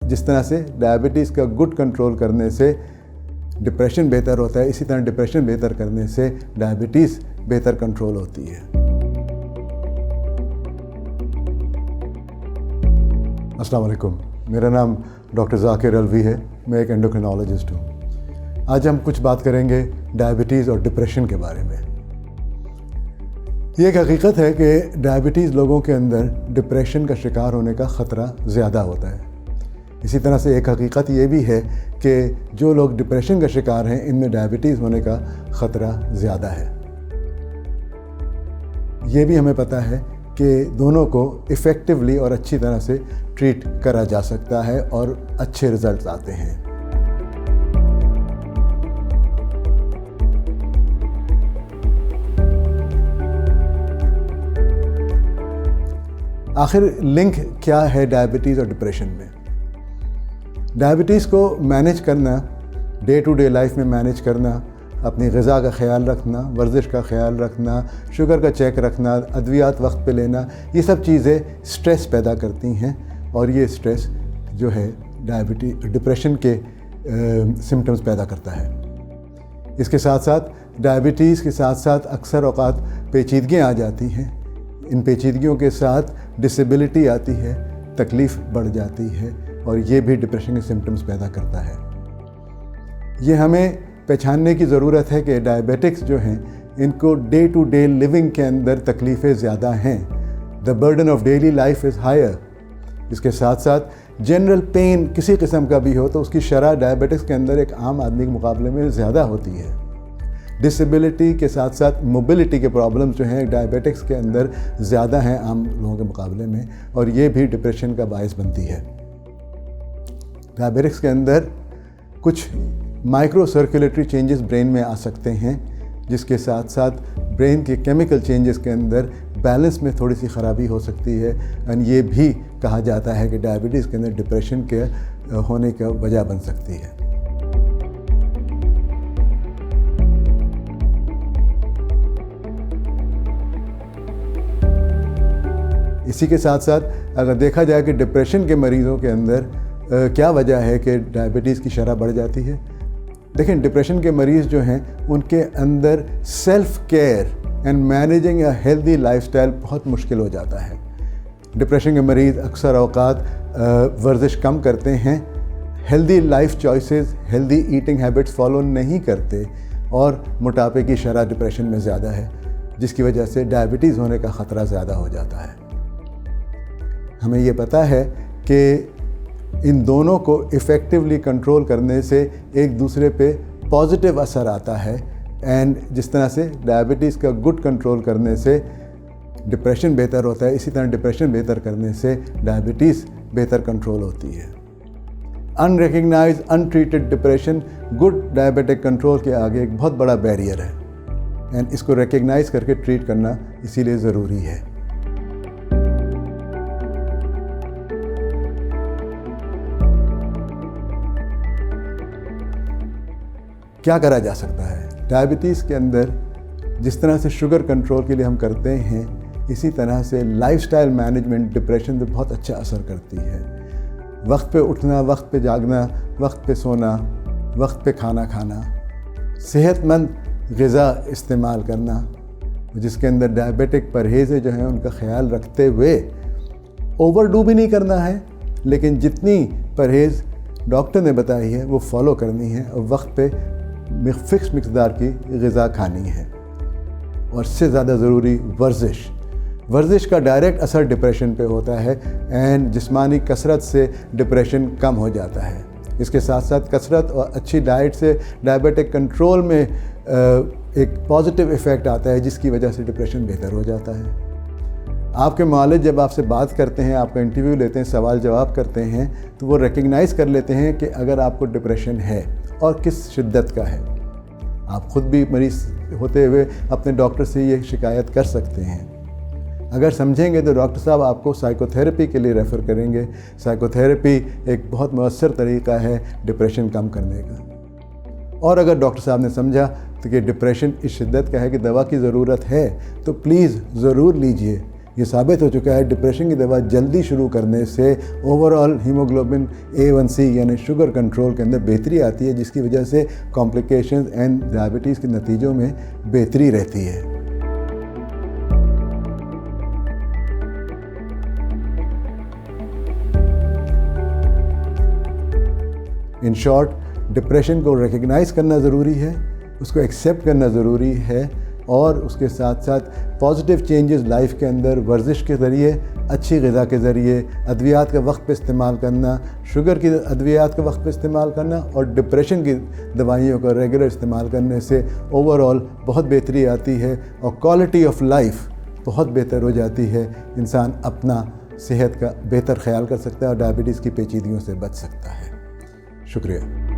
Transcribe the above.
जिस तरह से डायबिटीज़ का गुड कंट्रोल करने से डिप्रेशन बेहतर होता है, इसी तरह डिप्रेशन बेहतर करने से डायबिटीज़ बेहतर कंट्रोल होती है। अस्सलाम वालेकुम, मेरा नाम डॉक्टर ज़ाकिर अलवी है, मैं एक एंडोक्रिनोलॉजिस्ट हूँ। आज हम कुछ बात करेंगे डायबिटीज़ और डिप्रेशन के बारे में। ये एक हकीकत है कि डायबिटीज़ लोगों के अंदर डिप्रेशन का शिकार होने का ख़तरा ज़्यादा होता है। इसी तरह से एक हकीकत ये भी है कि जो लोग डिप्रेशन का शिकार हैं इनमें डायबिटीज़ होने का ख़तरा ज़्यादा है। ये भी हमें पता है कि दोनों को इफ़ेक्टिवली और अच्छी तरह से ट्रीट करा जा सकता है और अच्छे रिज़ल्ट आते हैं। आखिर लिंक क्या है डायबिटीज़ और डिप्रेशन में? डायबिटीज़ को मैनेज करना, डे टू डे लाइफ में मैनेज करना, अपनी ग़िज़ा का ख़्याल रखना, वर्जिश का ख़्याल रखना, शुगर का चेक रखना, अद्वियात वक्त पे लेना, ये सब चीज़ें स्ट्रेस पैदा करती हैं और ये स्ट्रेस जो है डिप्रेशन के सिम्टम्स पैदा करता है। इसके साथ साथ डायबिटीज़ के साथ साथ अक्सर औक़ात पेचीदगियाँ आ जाती हैं। इन पेचीदगियों के साथ डिसेबिलिटी आती है, तकलीफ़ बढ़ जाती है और ये भी डिप्रेशन के सिम्टम्स पैदा करता है। ये हमें पहचानने की ज़रूरत है कि डायबिटिक्स जो हैं इनको डे टू डे लिविंग के अंदर तकलीफ़ें ज़्यादा हैं। The burden of daily life is higher. इसके साथ साथ जनरल पेन किसी किस्म का भी हो तो उसकी शरह डायबिटिक्स के अंदर एक आम आदमी के मुकाबले में ज़्यादा होती है। डिसेबिलिटी के साथ साथ मोबिलिटी के प्रॉब्लम्स जो हैं डायबिटिक्स के अंदर ज़्यादा हैं आम लोगों के मुकाबले में और ये भी डिप्रेशन का बायस बनती है। डायबिटिक्स के अंदर कुछ माइक्रो सर्कुलेटरी चेंजेस ब्रेन में आ सकते हैं, जिसके साथ साथ ब्रेन के केमिकल चेंजेस के अंदर बैलेंस में थोड़ी सी ख़राबी हो सकती है और ये भी कहा जाता है कि डायबिटीज़ के अंदर डिप्रेशन के होने का वजह बन सकती है। इसी के साथ साथ अगर देखा जाए कि डिप्रेशन के मरीज़ों के अंदर क्या वजह है कि डायबिटीज़ की शरह बढ़ जाती है। देखें, डिप्रेशन के मरीज़ जो हैं उनके अंदर self care and managing a healthy lifestyle बहुत मुश्किल हो जाता है। डिप्रेशन के मरीज़ अक्सर औक़ात वर्जिश कम करते हैं, healthy life choices, healthy eating habits follow नहीं करते और मोटापे की शरह डिप्रेशन में ज़्यादा है, जिसकी वजह से डायबिटीज़ होने का ख़तरा ज़्यादा हो जाता है। हमें ये पता है कि इन दोनों को इफ़ेक्टिवली कंट्रोल करने से एक दूसरे पे पॉजिटिव असर आता है एंड जिस तरह से डायबिटीज़ का गुड कंट्रोल करने से डिप्रेशन बेहतर होता है, इसी तरह डिप्रेशन बेहतर करने से डायबिटीज़ बेहतर कंट्रोल होती है। Unrecognised untreated depression good diabetic control के आगे एक बहुत बड़ा बैरियर है एंड इसको रिकग्नाइज़ करके ट्रीट करना इसीलिए ज़रूरी है। क्या करा जा सकता है? डायबिटीज़ के अंदर जिस तरह से शुगर कंट्रोल के लिए हम करते हैं, इसी तरह से लाइफस्टाइल मैनेजमेंट डिप्रेशन पे बहुत अच्छा असर करती है। वक्त पे उठना, वक्त पे जागना, वक्त पे सोना, वक्त पे खाना खाना, सेहतमंद ग़िज़ा इस्तेमाल करना, जिसके अंदर डायबिटिक परहेज़ें जो हैं उनका ख्याल रखते हुए ओवरडू भी नहीं करना है, लेकिन जितनी परहेज़ डॉक्टर ने बताई है वो फॉलो करनी है और वक्त पे फिक्स मिक़दार की ग़िज़ा खानी है। और इससे ज़्यादा ज़रूरी वर्जिश का डायरेक्ट असर डिप्रेशन पे होता है एंड जिस्मानी कसरत से डिप्रेशन कम हो जाता है। इसके साथ साथ कसरत और अच्छी डाइट से डायबिटिक कंट्रोल में एक पॉजिटिव इफ़ेक्ट आता है, जिसकी वजह से डिप्रेशन बेहतर हो जाता है। आपके मालिज जब आपसे बात करते हैं, आपका इंटरव्यू लेते हैं, सवाल जवाब करते हैं, तो वो रिकग्नाइज़ कर लेते हैं कि अगर आपको डिप्रेशन है और किस शिद्दत का है। आप ख़ुद भी मरीज़ होते हुए अपने डॉक्टर से ये शिकायत कर सकते हैं। अगर समझेंगे तो डॉक्टर साहब आपको साइकोथेरेपी के लिए रेफ़र करेंगे। साइकोथेरेपी एक बहुत मौसर तरीक़ा है डिप्रेशन कम करने का। और अगर डॉक्टर साहब ने समझा तो कि डिप्रेशन इस शिद्दत का है कि दवा की ज़रूरत है, तो प्लीज़ ज़रूर लीजिए, ये साबित हो चुका है डिप्रेशन की दवा जल्दी शुरू करने से ओवरऑल हीमोग्लोबिन A1C यानी शुगर कंट्रोल के अंदर बेहतरी आती है, जिसकी वजह से कॉम्प्लिकेशंस एंड डायबिटीज़ के नतीजों में बेहतरी रहती है। इन शॉर्ट, डिप्रेशन को रिकग्नाइज़ करना ज़रूरी है, उसको एक्सेप्ट करना ज़रूरी है और उसके साथ साथ पॉजिटिव चेंजेस लाइफ के अंदर वर्जिश के ज़रिए, अच्छी ग़िज़ा के ज़रिए, अद्वियात का वक्त पे इस्तेमाल करना, शुगर की अद्वियात का वक्त पे इस्तेमाल करना और डिप्रेशन की दवाइयों का रेगुलर इस्तेमाल करने से ओवरऑल बहुत बेहतरी आती है और क्वालिटी ऑफ लाइफ बहुत बेहतर हो जाती है। इंसान अपना सेहत का बेहतर ख्याल कर सकता है और डायबिटीज़ की पेचीदगियों से बच सकता है। शुक्रिया।